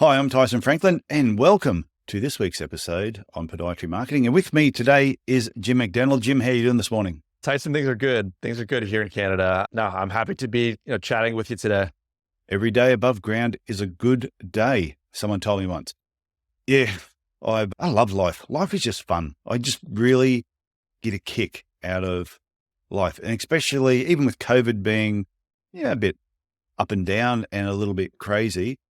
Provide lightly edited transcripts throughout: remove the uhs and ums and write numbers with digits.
Hi, I'm Tyson Franklin, and welcome to this week's episode on Podiatry Marketing. And with me today is Jim McDannald. Jim, how are you doing this morning? Tyson, things are good. Things are good here in Canada. No, I'm happy to be chatting with you today. Every day above ground is a good day, someone told me once. Yeah, I love life. Life is just fun. I just really get a kick out of life. And especially even with COVID being a bit up and down and a little bit crazy,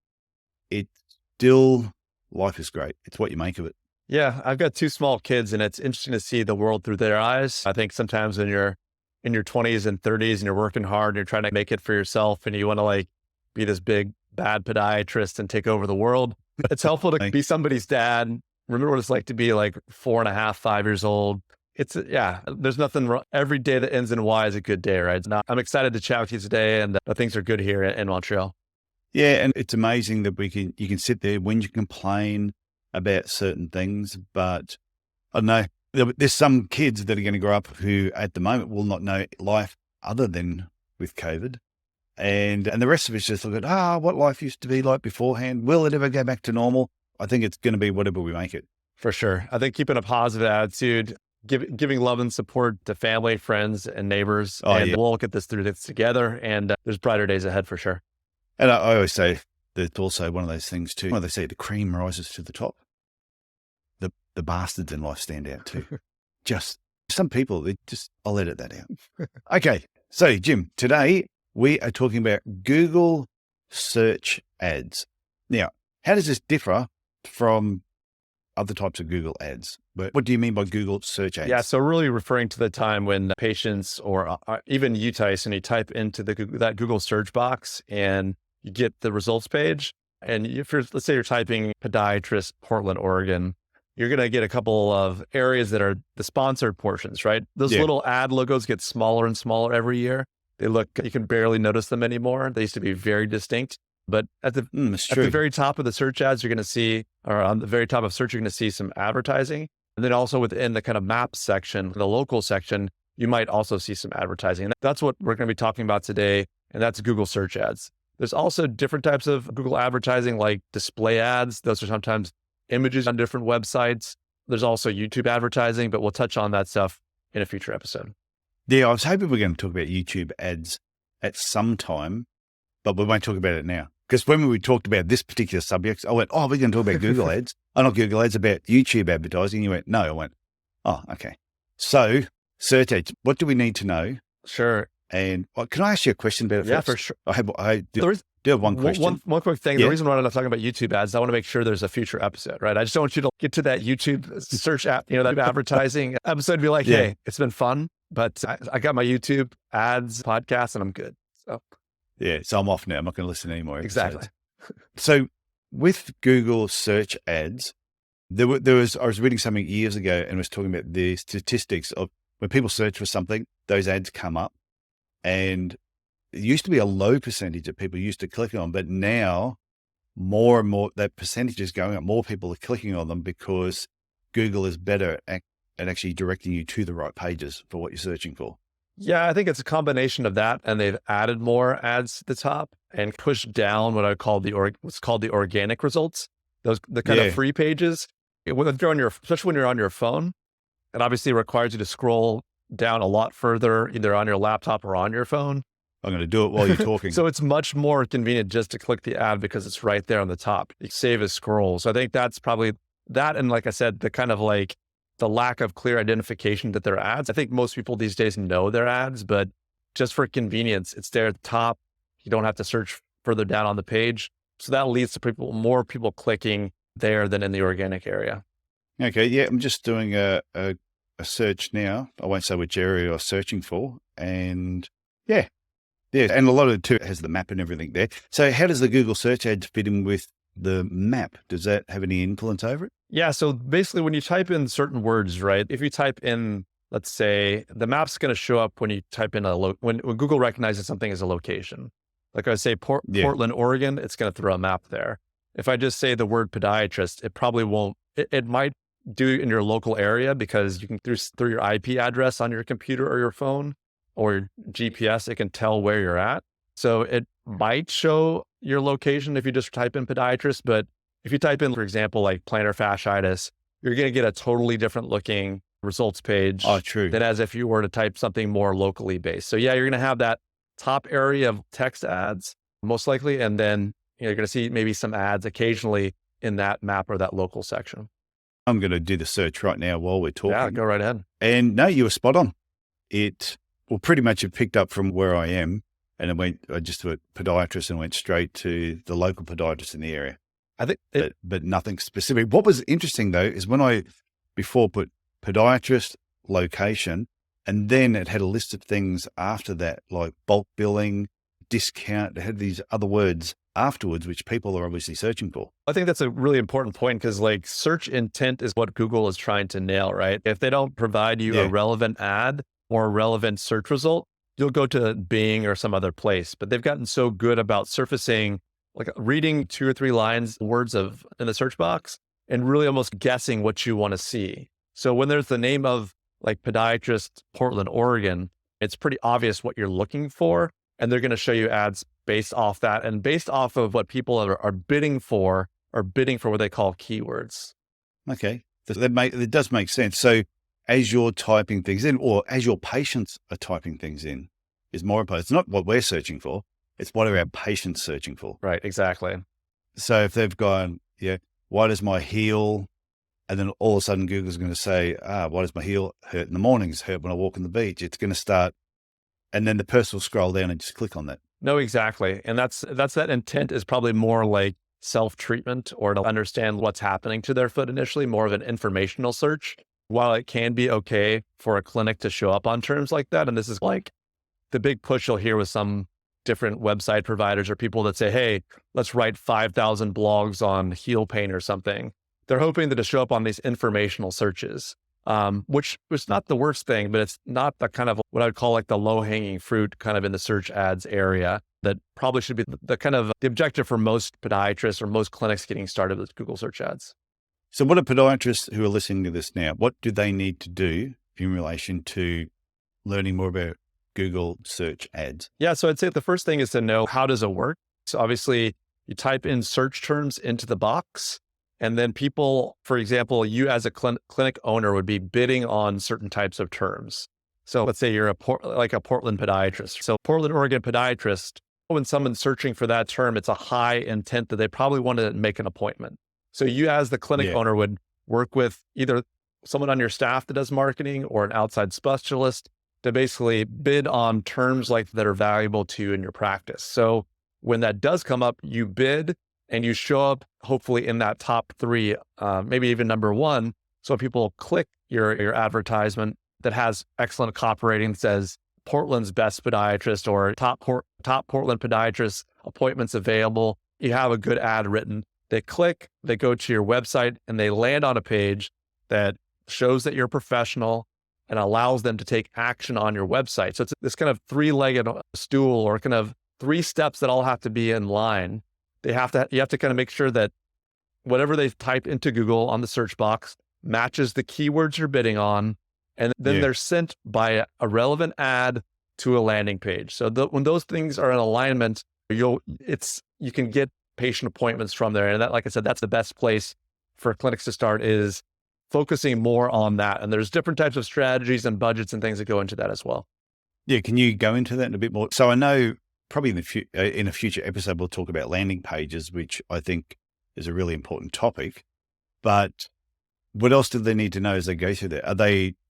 life is great. It's what you make of it. Yeah, I've got two small kids, and it's interesting to see the world through their eyes. I think sometimes when you're in your 20s and 30s and you're working hard and you're trying to make it for yourself and you want to be this big bad podiatrist and take over the world, it's helpful to be somebody's dad. Remember what it's like to be 4.5, 5 years old. There's nothing wrong. Every day that ends in Y is a good day, right? Now, I'm excited to chat with you today, and things are good here in Montreal. Yeah, and it's amazing that you can sit there when you complain about certain things, but I don't know, there's some kids that are going to grow up who at the moment will not know life other than with COVID. And the rest of us just look at, what life used to be like beforehand. Will it ever go back to normal? I think it's going to be whatever we make it. For sure. I think keeping a positive attitude, giving love and support to family, friends, and neighbors. We'll get this through this together, and there's brighter days ahead for sure. And I always say that it's also one of those things too. They say the cream rises to the top. The bastards in life stand out too. Just some people, I'll edit that out. Okay. So Jim, today we are talking about Google search ads. Now, how does this differ from other types of Google ads? But what do you mean by Google search ads? Yeah, so really referring to the time when patients or even you, Tyson, you type into that Google search box and you get the results page. And let's say you're typing podiatrist, Portland, Oregon, you're going to get a couple of areas that are the sponsored portions, right? Those little ad logos get smaller and smaller every year. You can barely notice them anymore. They used to be very distinct. But at the very top of the search ads, you're going to see, or on the very top of search, you're going to see some advertising. And then also within the kind of map section, the local section, you might also see some advertising. And that's what we're going to be talking about today. And that's Google search ads. There's also different types of Google advertising, like display ads. Those are sometimes images on different websites. There's also YouTube advertising, but we'll touch on that stuff in a future episode. Yeah, I was hoping we're going to talk about YouTube ads at some time, but we won't talk about it now. Because when we talked about this particular subject, I went, we're going to talk about Google ads. Not Google ads, about YouTube advertising. You went, no. I went, okay. So search ads, what do we need to know? Sure. And can I ask you a question about it first? Yeah, for sure. I do have one question. One quick thing. Yeah. The reason why I'm not talking about YouTube ads, I want to make sure there's a future episode, right? I just don't want you to get to that YouTube search app, that advertising episode and be like, hey, it's been fun, but I got my YouTube ads podcast and I'm good. So I'm off now. I'm not going to listen anymore. Exactly. So with Google search ads, I was reading something years ago and was talking about the statistics of when people search for something, those ads come up. And it used to be a low percentage that people used to click on, but now more and more that percentage is going up. More people are clicking on them because Google is better at actually directing you to the right pages for what you're searching for. Yeah, I think it's a combination of that, and they've added more ads to the top and pushed down what I call what's called the organic results. The kind of free pages. Especially when you're on your phone, it obviously requires you to scroll down a lot further, either on your laptop or on your phone. I'm going to do it while you're talking. So it's much more convenient just to click the ad because it's right there on the top. You save as scroll. So I think that's probably that. And like I said, the kind of the lack of clear identification that they're ads. I think most people these days know they're ads, but just for convenience, it's there at the top. You don't have to search further down on the page. So that leads to more people clicking there than in the organic area. Okay. Yeah. I'm just doing a search now. I won't say which area you're searching for. And yeah. And a lot of it too has the map and everything there. So how does the Google search ads fit in with the map? Does that have any influence over it? Yeah. So basically when you type in certain words, right? If you type in, let's say the map's going to show up when you type in when Google recognizes something as a location. Like I say, Portland, Oregon, it's going to throw a map there. If I just say the word podiatrist, it probably won't, it might do in your local area because you can through your IP address on your computer or your phone or your GPS, it can tell where you're at. So it might show your location if you just type in podiatrist, but If you type in, for example, like plantar fasciitis, you're going to get a totally different looking results page Oh, true. than as if you were to type something more locally based. So yeah, you're going to have that top area of text ads, most likely. And then you're going to see maybe some ads occasionally in that map or that local section. I'm going to do the search right now while we're talking. Yeah, go right ahead. And no, you were spot on. It will pretty much have picked up from where I am. And I just went podiatrist and went straight to the local podiatrist in the area. I think, but nothing specific. What was interesting though, is when I before put podiatrist, location, and then it had a list of things after that, like bulk billing, discount. It had these other words afterwards, which people are obviously searching for. I think that's a really important point because like search intent is what Google is trying to nail, right? If they don't provide you a relevant ad or a relevant search result, you'll go to Bing or some other place. But they've gotten so good about surfacing, like reading 2 or 3 lines, words in the search box and really almost guessing what you want to see. So when there's the name of like podiatrist, Portland, Oregon, it's pretty obvious what you're looking for. And they're going to show you ads based off that and based off of what people are bidding for what they call keywords. Okay. It does make sense. So as you're typing things in, or as your patients are typing things in, is more important. It's not what we're searching for. It's what are our patients searching for. Right. Exactly. So if they've gone, why does my heel? And then all of a sudden Google's going to say, why does my heel hurt in the mornings, hurt when I walk on the beach? It's going to start. And then the person will scroll down and just click on that. No, exactly. And that's that intent is probably more like self-treatment or to understand what's happening to their foot initially, more of an informational search. While it can be okay for a clinic to show up on terms like that, and this is like the big push you'll hear with some different website providers or people that say, hey, let's write 5,000 blogs on heel pain or something. They're hoping that to show up on these informational searches, which was not the worst thing, but it's not the kind of what I would call like the low-hanging fruit kind of in the search ads area that probably should be the kind of the objective for most podiatrists or most clinics getting started with Google search ads. So what are podiatrists who are listening to this now, what do they need to do in relation to learning more about Google search ads? Yeah, so I'd say the first thing is to know, how does it work? So obviously you type in search terms into the box, and then people, for example, you as a clinic owner would be bidding on certain types of terms. So let's say you're a Portland podiatrist. So Portland, Oregon podiatrist, when someone's searching for that term, it's a high intent that they probably want to make an appointment. So you as the clinic owner would work with either someone on your staff that does marketing or an outside specialist to basically bid on terms like that are valuable to you in your practice. So when that does come up, you bid and you show up hopefully in that top 3, maybe even number 1. So people click your advertisement that has excellent copywriting that says Portland's best podiatrist or top Portland podiatrist appointments available. You have a good ad written. They click, they go to your website, and they land on a page that shows that you're a professional and allows them to take action on your website. So it's this kind of 3-legged stool or kind of 3 steps that all have to be in line. You have to kind of make sure that whatever they type into Google on the search box matches the keywords you're bidding on, and then they're sent by a relevant ad to a landing page. So when those things are in alignment, you can get patient appointments from there. And that, like I said, that's the best place for clinics to start, is focusing more on that. And there's different types of strategies and budgets and things that go into that as well. Yeah. Can you go into that in a bit more? So I know probably in a future episode, we'll talk about landing pages, which I think is a really important topic. But what else do they need to know as they go through that?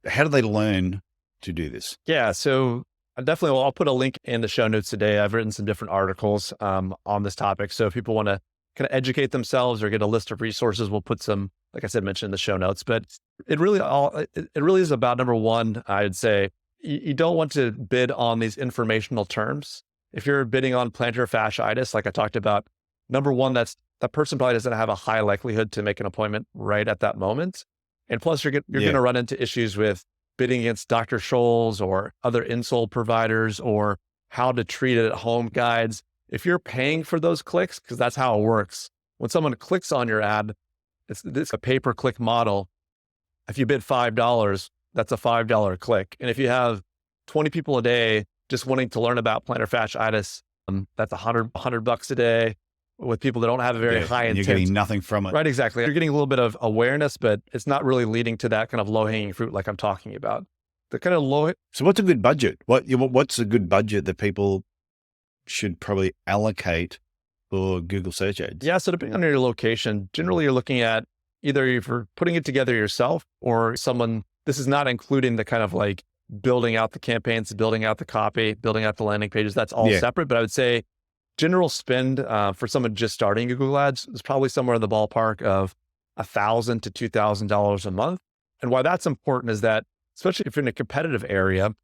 How do they learn to do this? Yeah. So I'll put a link in the show notes today. I've written some different articles on this topic. So if people want to kind of educate themselves or get a list of resources, we'll put some, like I said, mentioned in the show notes. But it really is about, number 1, I'd say you don't want to bid on these informational terms. If you're bidding on plantar fasciitis, like I talked about, number 1, that person probably doesn't have a high likelihood to make an appointment right at that moment. And plus you're going to run into issues with bidding against Dr. Scholl's or other insole providers or how to treat it at home guides. If you're paying for those clicks, because that's how it works. When someone clicks on your ad, it's a pay-per-click model. If you bid $5, that's a $5 click. And if you have 20 people a day just wanting to learn about plantar fasciitis, that's $100 a day. with people that don't have a very high and intent. you're getting nothing from it. Right, exactly. You're getting a little bit of awareness, but it's not really leading to that kind of low-hanging fruit like I'm talking about. The kind of low. So what's a good budget? What's a good budget that people should probably allocate for Google search ads? Yeah, so depending on your location, generally you're looking at either if you're putting it together yourself or someone, this is not including the kind of like building out the campaigns, building out the copy, building out the landing pages. That's all separate. But I would say general spend for someone just starting Google Ads is probably somewhere in the ballpark of $1,000 to $2,000 a month. And why that's important is that, especially if you're in a competitive area,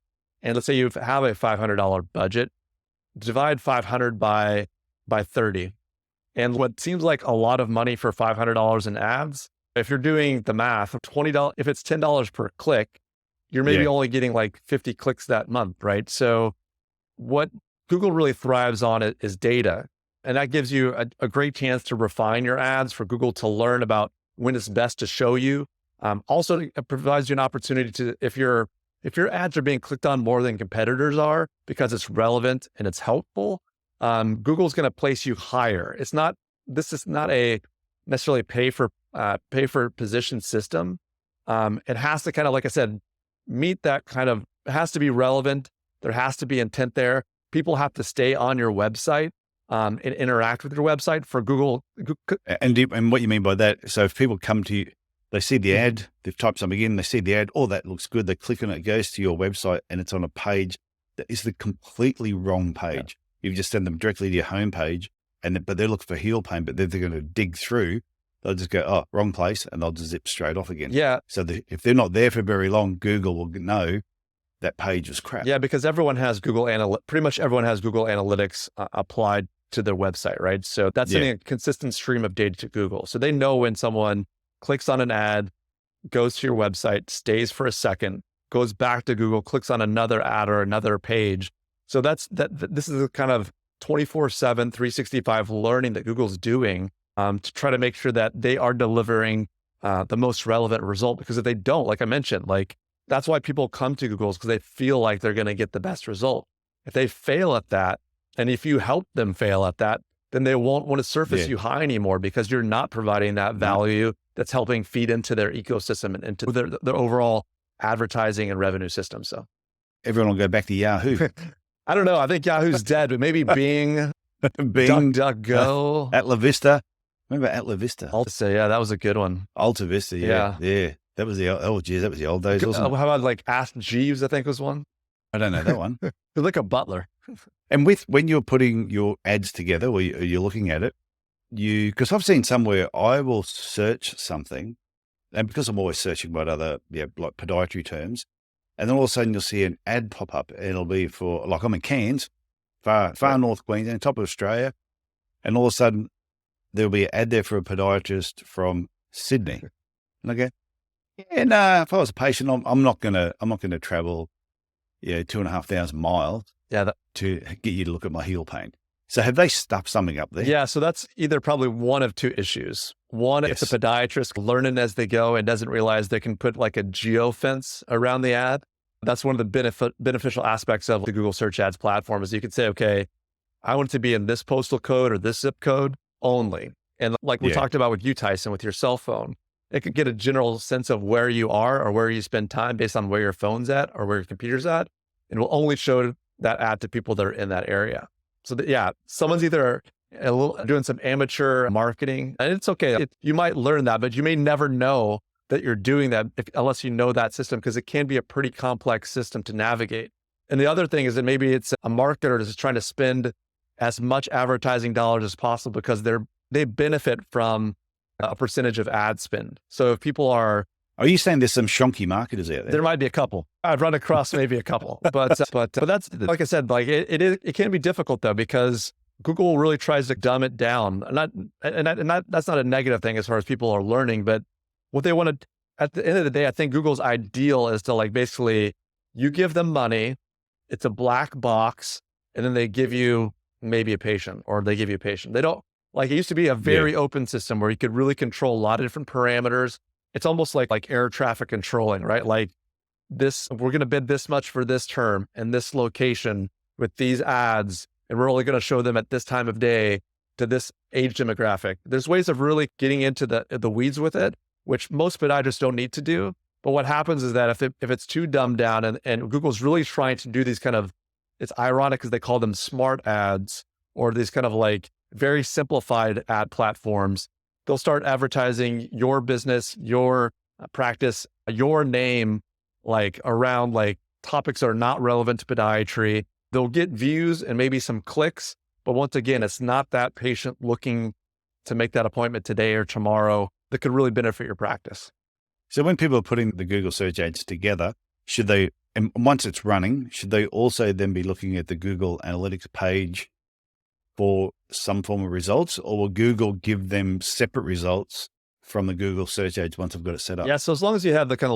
and let's say you have a $500 budget, divide 500 by 30. And what seems like a lot of money for $500 in ads, if you're doing the math, $20, if it's $10 per click, you're maybe only getting like 50 clicks that month, right? So what Google really thrives on is data. And that gives you a great chance to refine your ads, for Google to learn about when it's best to show you. Also, it provides you an opportunity to, if your ads are being clicked on more than competitors are because it's relevant and it's helpful, Google's going to place you higher. This is not a necessarily pay for position system. It has to kind of, like I said, meet that kind of, it has to be relevant. There has to be intent there. People have to stay on your website and interact with your website for Google. And what you mean by that? So if people come to you, they see the ad, they've typed something in, they see the ad, oh, that looks good. They click on it, it goes to your website, and it's on a page that is the completely wrong page. You've just sent them directly to your homepage, but they're looking for heel pain, but they're going to dig through. They'll just go, oh, wrong place, and they'll just zip straight off again. Yeah. So if they're not there for very long, Google will know that page was crap. Yeah, because everyone has pretty much everyone has Google Analytics applied to their website, right? So that's sending a consistent stream of data to Google. So they know when someone clicks on an ad, goes to your website, stays for a second, goes back to Google, clicks on another ad or another page. So this is a kind of 24/7, 365 learning that Google's doing to try to make sure that they are delivering the most relevant result. Because if they don't, like I mentioned, that's why people come to Google, because they feel like they're going to get the best result. If they fail at that, and if you help them fail at that, then they won't want to surface you high anymore, because you're not providing that value that's helping feed into their ecosystem and into their overall advertising and revenue system. So everyone will go back to Yahoo. I don't know. I think Yahoo's dead, but maybe Bing, DuckDuckGo. Atla Vista. Remember Atla Vista? Alta Vista, yeah, that was a good one. Alta Vista, yeah. That was the old days, wasn't it? How about like Ask Jeeves, I think was one. I don't know that one. You're like a butler. And when you're putting your ads together, or you're looking at it, because I've seen somewhere I will search something, and because I'm always searching about other, like podiatry terms, and then all of a sudden you'll see an ad pop up, and it'll be for, like, I'm in Cairns, far north Queensland, top of Australia, and all of a sudden there'll be an ad there for a podiatrist from Sydney. And I go, if I was a patient, I'm not gonna travel, 2,500 miles to get you to look at my heel pain. So have they stuffed something up there? Yeah, so that's either probably one of two issues. One, it's a podiatrist learning as they go and doesn't realize they can put like a geofence around the ad. That's one of the beneficial aspects of the Google Search Ads platform, is you can say, okay, I want it to be in this postal code or this zip code only. And like we talked about with you, Tyson, with your cell phone, it could get a general sense of where you are or where you spend time based on where your phone's at or where your computer's at. And will only show that ad to people that are in that area. So someone's either doing some amateur marketing, and it's okay. You might learn that, but you may never know that you're doing that unless you know that system, because it can be a pretty complex system to navigate. And the other thing is that maybe it's a marketer that's trying to spend as much advertising dollars as possible because they benefit from a percentage of ad spend. So if people are you saying there's some shonky marketers out there? There might be a couple. I've run across maybe a couple, but that's, like I said, like it can be difficult though, because Google really tries to dumb it down. That's not a negative thing as far as people are learning, but what they want to, at the end of the day, I think Google's ideal is to, like, basically you give them money, it's a black box, and then they give you maybe a patient, or they give you a patient. They don't, like, it used to be a very open system where you could really control a lot of different parameters. It's almost like air traffic controlling, right? Like we're going to bid this much for this term and this location with these ads, and we're only going to show them at this time of day. to this age demographic. There's ways of really getting into the weeds with it, which most podiatrists don't need to do. But what happens is that if it's too dumbed down and Google's really trying to do these kind of, it's ironic because they call them smart ads or these kind of like very simplified ad platforms, they'll start advertising your business, your practice, your name, like around like topics that are not relevant to podiatry. They'll get views and maybe some clicks. But once again, it's not that patient looking to make that appointment today or tomorrow that could really benefit your practice. So when people are putting the Google search ads together, should they, and once it's running, should they also then be looking at the Google Analytics page for some form of results, or will Google give them separate results from the Google search ads once I've got it set up? Yeah. So as long as you have the kind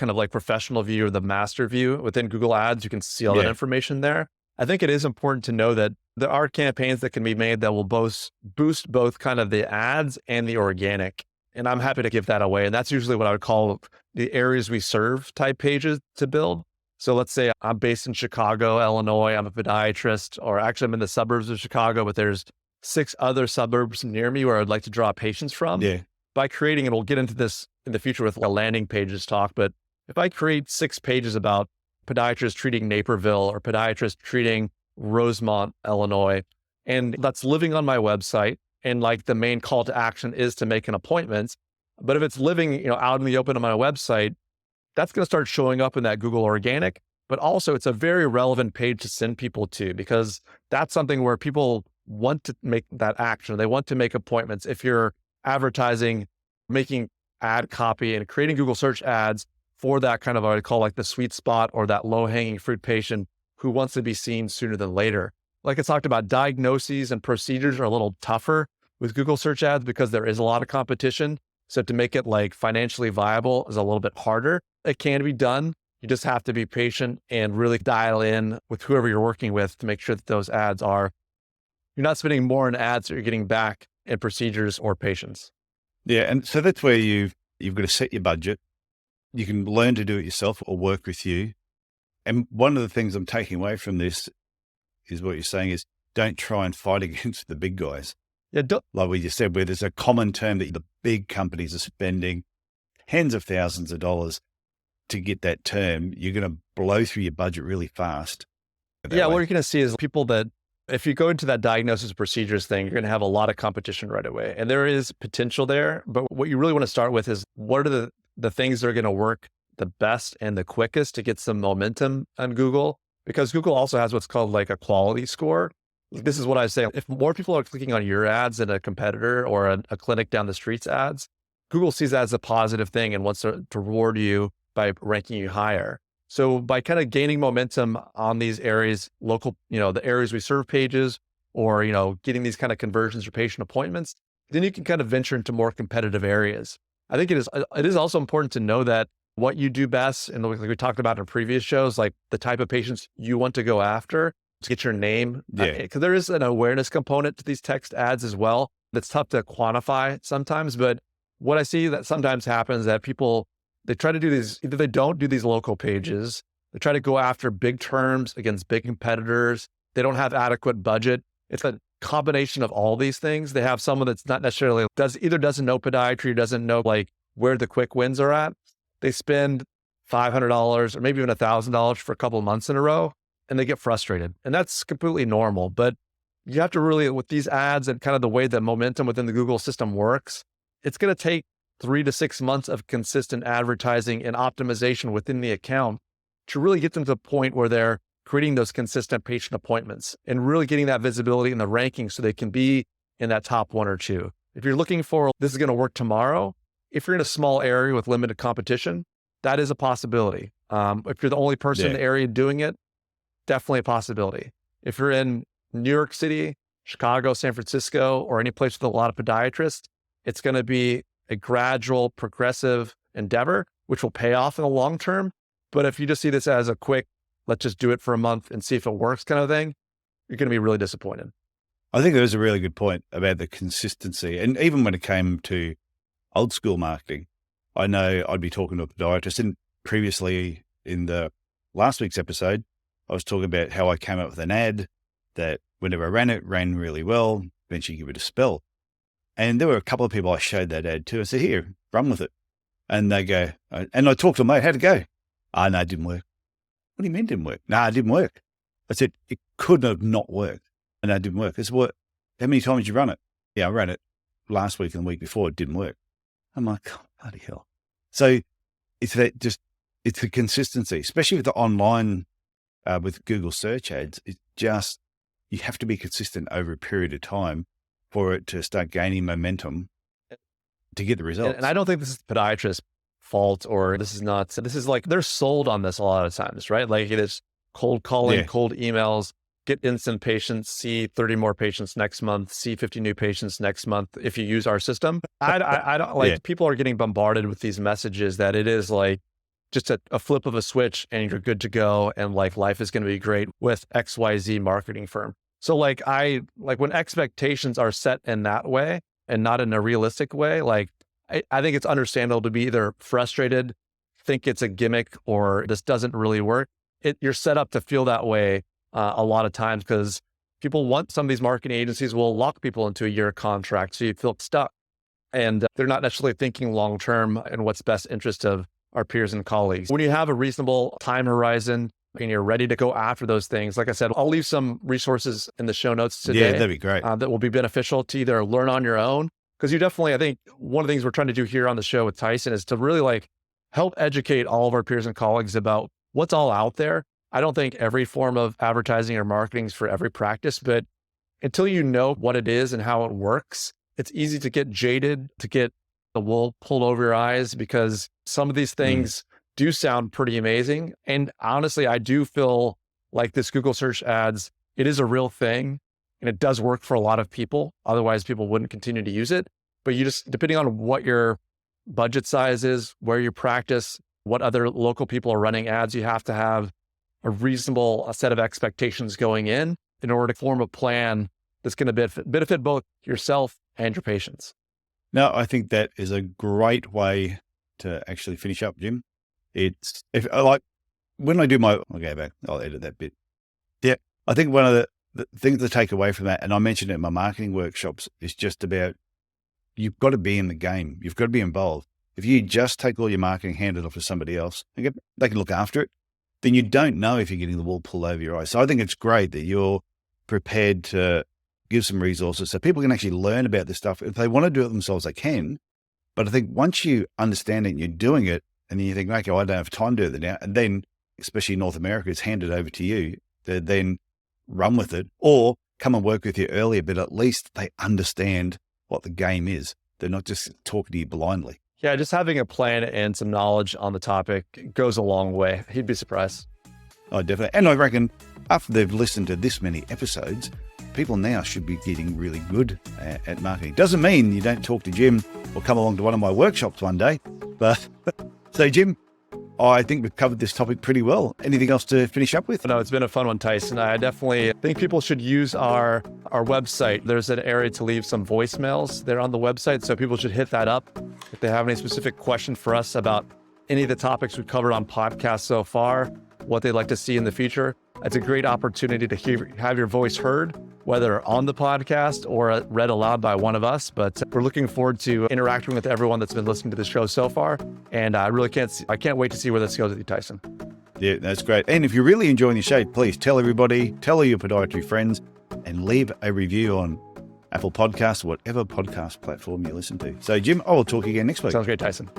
of like professional view or the master view within Google Ads, you can see all that information there. I think it is important to know that there are campaigns that can be made that will boost both kind of the ads and the organic. And I'm happy to give that away. And that's usually what I would call the areas we serve type pages to build. So let's say I'm based in Chicago, Illinois. I'm a podiatrist, or actually I'm in the suburbs of Chicago, but there's 6 other suburbs near me where I'd like to draw patients from. Yeah. By creating, and we'll get into this in the future with a landing pages talk, but if I create 6 pages about podiatrists treating Naperville or podiatrists treating Rosemont, Illinois, and that's living on my website, and like the main call to action is to make an appointment. But if it's living, out in the open on my website, that's going to start showing up in that Google organic, but also it's a very relevant page to send people to, because that's something where people want to make that action. They want to make appointments. If you're advertising, making ad copy and creating Google search ads for that kind of what I call like the sweet spot or that low hanging fruit patient who wants to be seen sooner than later. Like I talked about, diagnoses and procedures are a little tougher with Google search ads because there is a lot of competition. So to make it like financially viable is a little bit harder. It can be done. You just have to be patient and really dial in with whoever you're working with to make sure that those ads you're not spending more in ads that you're getting back in procedures or patients. Yeah. And so that's where you've got to set your budget. You can learn to do it yourself or work with you. And one of the things I'm taking away from this is what you're saying is don't try and fight against the big guys. Yeah, like we just said, where there's a common term that the big companies are spending tens of thousands of dollars to get that term, you're going to blow through your budget really fast. Yeah, what you're going to see is people that, if you go into that diagnosis procedures thing, you're going to have a lot of competition right away. And there is potential there. But what you really want to start with is what are the things that are going to work the best and the quickest to get some momentum on Google? Because Google also has what's called like a quality score. This is what I say. If more people are clicking on your ads than a competitor or a clinic down the street's ads, Google sees that as a positive thing and wants to reward you by ranking you higher. So by kind of gaining momentum on these areas, local, the areas we serve pages, or, getting these kind of conversions or patient appointments, then you can kind of venture into more competitive areas. I think it is also important to know that what you do best, and like we talked about in previous shows, like the type of patients you want to go after to get your name. Because there is an awareness component to these text ads as well. That's tough to quantify sometimes. But what I see that sometimes happens that people, they try to do these, either they don't do these local pages, they try to go after big terms against big competitors. They don't have adequate budget. It's a combination of all these things. They have someone that's not necessarily doesn't know podiatry, doesn't know like where the quick wins are at. They spend $500 or maybe even $1,000 for a couple of months in a row, and they get frustrated. And that's completely normal. But you have to really, with these ads and kind of the way the momentum within the Google system works, it's going to take 3 to 6 months of consistent advertising and optimization within the account to really get them to the point where they're creating those consistent patient appointments and really getting that visibility in the rankings so they can be in that top 1 or 2. If you're looking for, this is going to work tomorrow, if you're in a small area with limited competition, that is a possibility. If you're the only person in the area doing it, definitely a possibility. If you're in New York City, Chicago, San Francisco, or any place with a lot of podiatrists, it's going to be a gradual, progressive endeavor, which will pay off in the long term. But if you just see this as a quick, let's just do it for a month and see if it works kind of thing, you're going to be really disappointed. I think there's a really good point about the consistency. And even when it came to old school marketing, I know I'd be talking to a podiatrist, and previously in the last week's episode, I was talking about how I came up with an ad that whenever I ran it, ran really well. eventually give it a spell. And there were a couple of people I showed that ad to. I said, here, run with it. And they go, and I talked to them, mate, how'd it go? Oh, no, it didn't work. What do you mean it didn't work? No, it didn't work. I said, it couldn't have not worked. And it didn't work. I said, what? How many times did you run it? Yeah, I ran it last week and the week before. It didn't work. I'm like, oh, bloody hell. So it's the consistency, especially with the online, with Google search ads. It's just, you have to be consistent over a period of time for it to start gaining momentum to get the results. And I don't think this is the podiatrist's fault, or this is like, they're sold on this a lot of times, right? Like it is cold calling, cold emails, get instant patients, see 30 more patients next month, see 50 new patients next month if you use our system. I don't like, people are getting bombarded with these messages that it is like just a flip of a switch and you're good to go. And like life is going to be great with XYZ marketing firm. So like when expectations are set in that way and not in a realistic way, like I think it's understandable to be either frustrated, think it's a gimmick, or this doesn't really work. You're set up to feel that way a lot of times because people want, some of these marketing agencies will lock people into a year contract. So you feel stuck and they're not necessarily thinking long-term and what's best interest of our peers and colleagues. When you have a reasonable time horizon and you're ready to go after those things, like I said, I'll leave some resources in the show notes today. Yeah, that'd be great. That will be beneficial to either learn on your own. Because you definitely, I think one of the things we're trying to do here on the show with Tyson is to really like help educate all of our peers and colleagues about what's all out there. I don't think every form of advertising or marketing is for every practice, but until you know what it is and how it works, it's easy to get jaded, to get the wool pulled over your eyes, because some of these things do sound pretty amazing. And honestly, I do feel like this Google search ads, it is a real thing. And it does work for a lot of people. Otherwise, people wouldn't continue to use it. But you just, depending on what your budget size is, where you practice, what other local people are running ads, you have to have a reasonable set of expectations going in order to form a plan that's going to benefit both yourself and your patients. No, I think that is a great way to actually finish up, Jim. It's, if like, when I do I'll go back, I'll edit that bit. Yeah. I think one of the things to take away from that, and I mentioned it in my marketing workshops, is just about, you've got to be in the game. You've got to be involved. If you just take all your marketing, hand it off to somebody else, and they can look after it, then you don't know if you're getting the wool pulled over your eyes. So I think it's great that you're prepared to give some resources so people can actually learn about this stuff. If they want to do it themselves, they can. But I think once you understand it and you're doing it, and then you think, okay, well, I don't have time to do it now. And then, especially in North America, it's handed over to you to then run with it or come and work with you earlier, but at least they understand what the game is. They're not just talking to you blindly. Yeah, just having a plan and some knowledge on the topic goes a long way. You'd be surprised. Oh, definitely. And I reckon after they've listened to this many episodes, people now should be getting really good at marketing. Doesn't mean you don't talk to Jim or come along to one of my workshops one day. But so, Jim, I think we've covered this topic pretty well. Anything else to finish up with? No, it's been a fun one, Tyson. I definitely think people should use our website. There's an area to leave some voicemails there on the website, so people should hit that up. If they have any specific question for us about any of the topics we've covered on podcasts so far, what they'd like to see in the future, it's a great opportunity to have your voice heard, whether on the podcast or read aloud by one of us. But we're looking forward to interacting with everyone that's been listening to the show so far. And I can't wait to see where this goes with you, Tyson. Yeah, that's great. And if you're really enjoying the show, please tell everybody, tell all your podiatry friends, and leave a review on Apple Podcasts or whatever podcast platform you listen to. So, Jim, I will talk again next week. Sounds great, Tyson.